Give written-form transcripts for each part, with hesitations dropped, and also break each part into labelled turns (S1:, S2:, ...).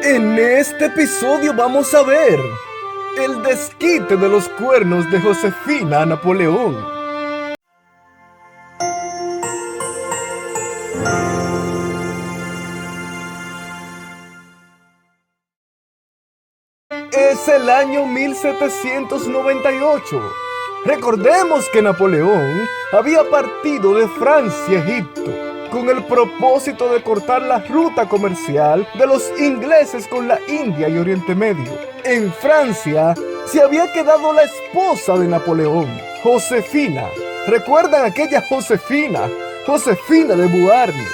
S1: En este episodio vamos a ver el desquite de los cuernos de Josefina a Napoleón. Es el año 1798. Recordemos que Napoleón había partido de Francia a Egipto con el propósito de cortar la ruta comercial de los ingleses con la India y Oriente Medio. En Francia se había quedado la esposa de Napoleón, Josefina. ¿Recuerdan aquella Josefina? Josefina de Beauharnais.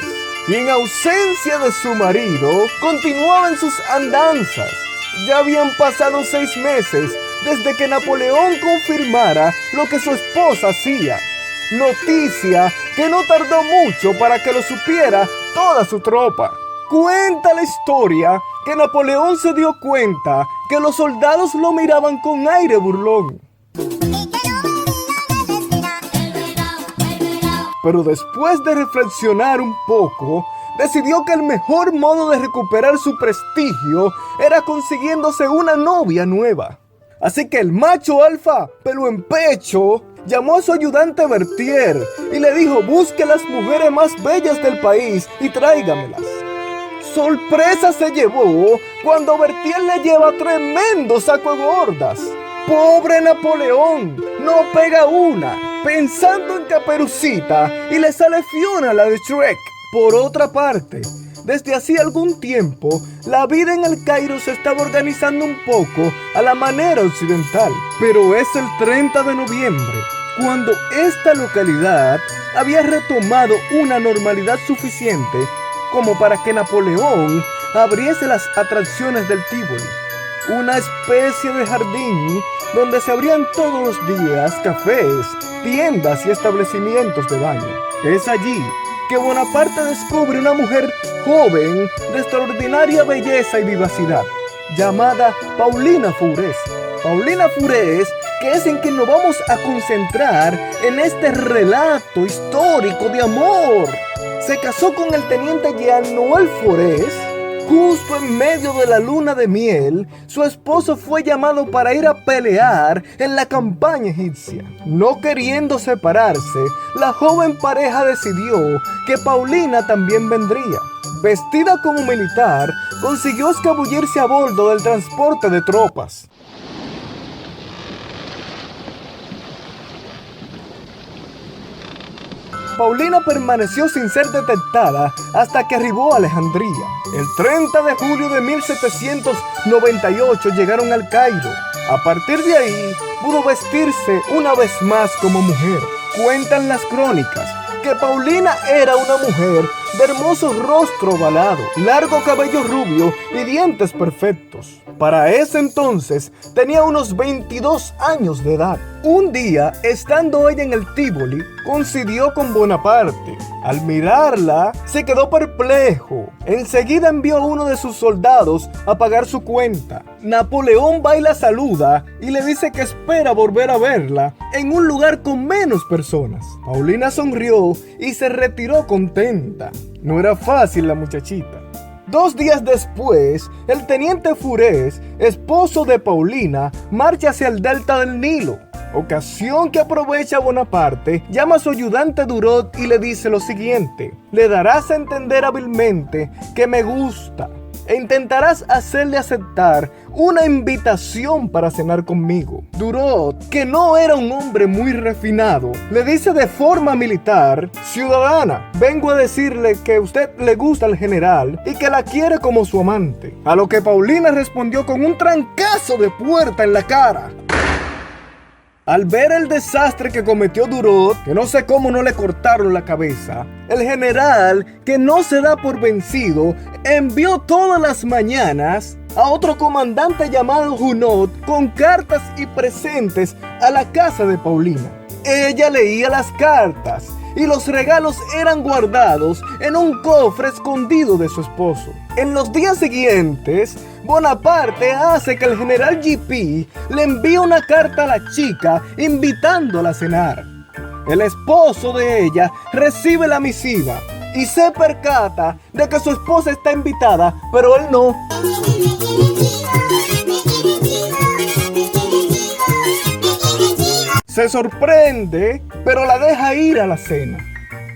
S1: Y en ausencia de su marido, continuaba en sus andanzas. Ya habían pasado 6 meses desde que Napoleón confirmara lo que su esposa hacía. Noticia que no tardó mucho para que lo supiera toda su tropa. Cuenta la historia que Napoleón se dio cuenta que los soldados lo miraban con aire burlón. Pero después de reflexionar un poco, decidió que el mejor modo de recuperar su prestigio era consiguiéndose una novia nueva. Así que el macho alfa, pelo en pecho, llamó a su ayudante Berthier y le dijo: busque las mujeres más bellas del país y tráigamelas. Sorpresa se llevó cuando Berthier le lleva tremendo saco de gordas. ¡Pobre Napoleón! No pega una, pensando en Caperucita, y le sale Fiona, la de Shrek. Por otra parte, desde hacía algún tiempo, la vida en el Cairo se estaba organizando un poco a la manera occidental. Pero es el 30 de noviembre, cuando esta localidad había retomado una normalidad suficiente como para que Napoleón abriese las atracciones del Tívoli, una especie de jardín donde se abrían todos los días cafés, tiendas y establecimientos de baño. Es allí que Bonaparte descubre una mujer joven de extraordinaria belleza y vivacidad, llamada Paulina Faurés. Paulina Faurés, que es en quien nos vamos a concentrar en este relato histórico de amor. Se casó con el teniente Jean-Noël Faurés. Justo en medio de la luna de miel, su esposo fue llamado para ir a pelear en la campaña egipcia. No queriendo separarse, la joven pareja decidió que Paulina también vendría. Vestida como militar, consiguió escabullirse a bordo del transporte de tropas. Paulina permaneció sin ser detectada hasta que arribó a Alejandría. El 30 de julio de 1798 llegaron al Cairo. A partir de ahí, pudo vestirse una vez más como mujer. Cuentan las crónicas que Paulina era una mujer de hermoso rostro ovalado, largo cabello rubio y dientes perfectos. Para ese entonces tenía unos 22 años de edad. Un día, estando ella en el Tívoli, coincidió con Bonaparte. Al mirarla, se quedó perplejo. Enseguida envió a uno de sus soldados a pagar su cuenta. Napoleón va y la saluda y le dice que espera volver a verla en un lugar con menos personas. Paulina sonrió y se retiró contenta. No era fácil la muchachita. 2 días después, el teniente Faurés, esposo de Paulina, marcha hacia el delta del Nilo. Ocasión que aprovecha Bonaparte, llama a su ayudante Durot y le dice lo siguiente: le darás a entender hábilmente que me gusta e intentarás hacerle aceptar una invitación para cenar conmigo. Durot, que no era un hombre muy refinado, le dice de forma militar: ciudadana, vengo a decirle que usted le gusta al general y que la quiere como su amante. A lo que Paulina respondió con un trancazo de puerta en la cara. Al ver el desastre que cometió Durot, que no sé cómo no le cortaron la cabeza, el general, que no se da por vencido, envió todas las mañanas a otro comandante llamado Junot con cartas y presentes a la casa de Paulina. Ella leía las cartas y los regalos eran guardados en un cofre escondido de su esposo. En los días siguientes, Bonaparte hace que el general J.P. le envíe una carta a la chica invitándola a cenar. El esposo de ella recibe la misiva y se percata de que su esposa está invitada, pero él no. Se sorprende, pero la deja ir a la cena.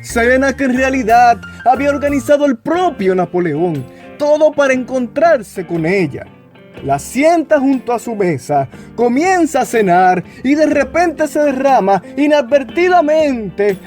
S1: Cena que en realidad había organizado el propio Napoleón, todo para encontrarse con ella. La sienta junto a su mesa, comienza a cenar y de repente se derrama inadvertidamente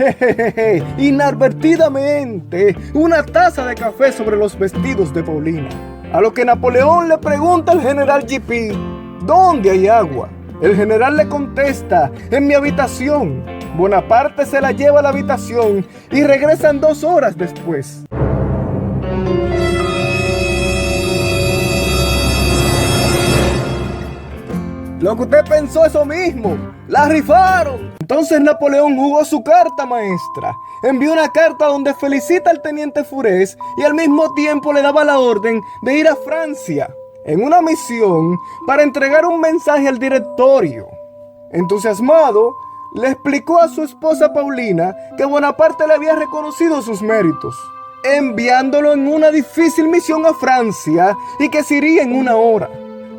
S1: una taza de café sobre los vestidos de Paulina. A lo que Napoleón le pregunta al general J.P. ¿dónde hay agua? El general le contesta, en mi habitación. Bonaparte se la lleva a la habitación y regresan 2 horas después. Lo que usted pensó, eso mismo. ¡La rifaron! Entonces Napoleón jugó su carta maestra. Envió una carta donde felicita al teniente Furés y al mismo tiempo le daba la orden de ir a Francia en una misión para entregar un mensaje al directorio. Entusiasmado, le explicó a su esposa Paulina que Bonaparte le había reconocido sus méritos, enviándolo en una difícil misión a Francia y que se iría en 1 hora.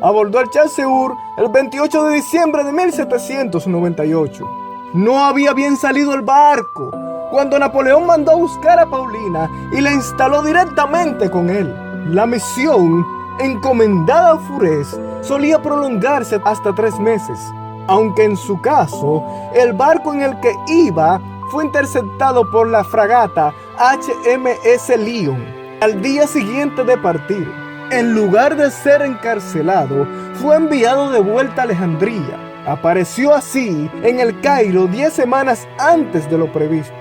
S1: Abordó el Chasseur el 28 de diciembre de 1798. No había bien salido el barco cuando Napoleón mandó a buscar a Paulina y la instaló directamente con él. La misión encomendada a Furés solía prolongarse hasta 3 meses, aunque en su caso el barco en el que iba fue interceptado por la fragata HMS Lion al día siguiente de partir. En lugar de ser encarcelado, fue enviado de vuelta a Alejandría. Apareció así en el Cairo 10 semanas antes de lo previsto,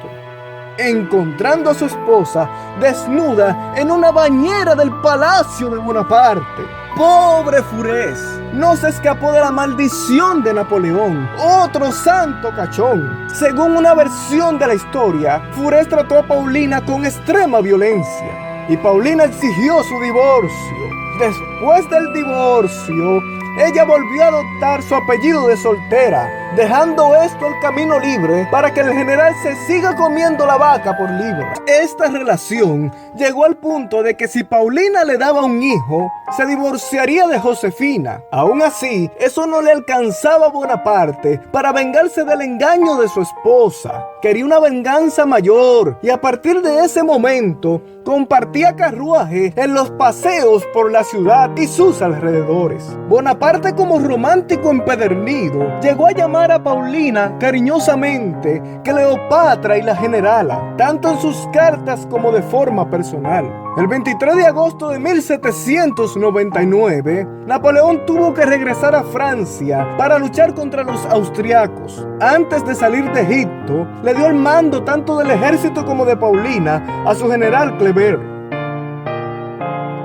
S1: encontrando a su esposa desnuda en una bañera del palacio de Bonaparte. ¡Pobre Furés! No se escapó de la maldición de Napoleón, otro santo cachón. Según una versión de la historia, Furés trató a Paulina con extrema violencia y Paulina exigió su divorcio. Después del divorcio, ella volvió a adoptar su apellido de soltera, dejando esto el camino libre para que el general se siga comiendo la vaca por libre. Esta relación llegó al punto de que si Paulina le daba un hijo, se divorciaría de Josefina. Aún así, eso no le alcanzaba a Bonaparte para vengarse del engaño de su esposa. Quería una venganza mayor y a partir de ese momento compartía carruaje en los paseos por la ciudad y sus alrededores. Bonaparte, como romántico empedernido, llegó a llamar a Paulina cariñosamente Cleopatra y la generala, tanto en sus cartas como de forma personal. El 23 de agosto de 1799, Napoleón tuvo que regresar a Francia para luchar contra los austriacos. Antes de salir de Egipto, le dio el mando tanto del ejército como de Paulina a su general Kleber.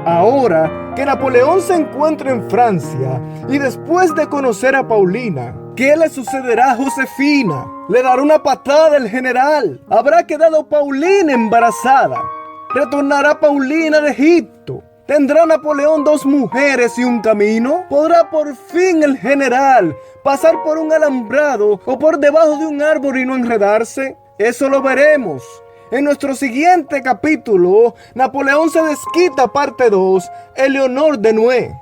S1: Ahora que Napoleón se encuentra en Francia y después de conocer a Paulina, ¿qué le sucederá a Josefina? ¿Le dará una patada el general? ¿Habrá quedado Paulina embarazada? ¿Retornará Paulina de Egipto? ¿Tendrá Napoleón 2 mujeres y un camino? ¿Podrá por fin el general pasar por un alambrado o por debajo de un árbol y no enredarse? Eso lo veremos en nuestro siguiente capítulo. Napoleón se desquita, parte 2, Eleonor de Noé.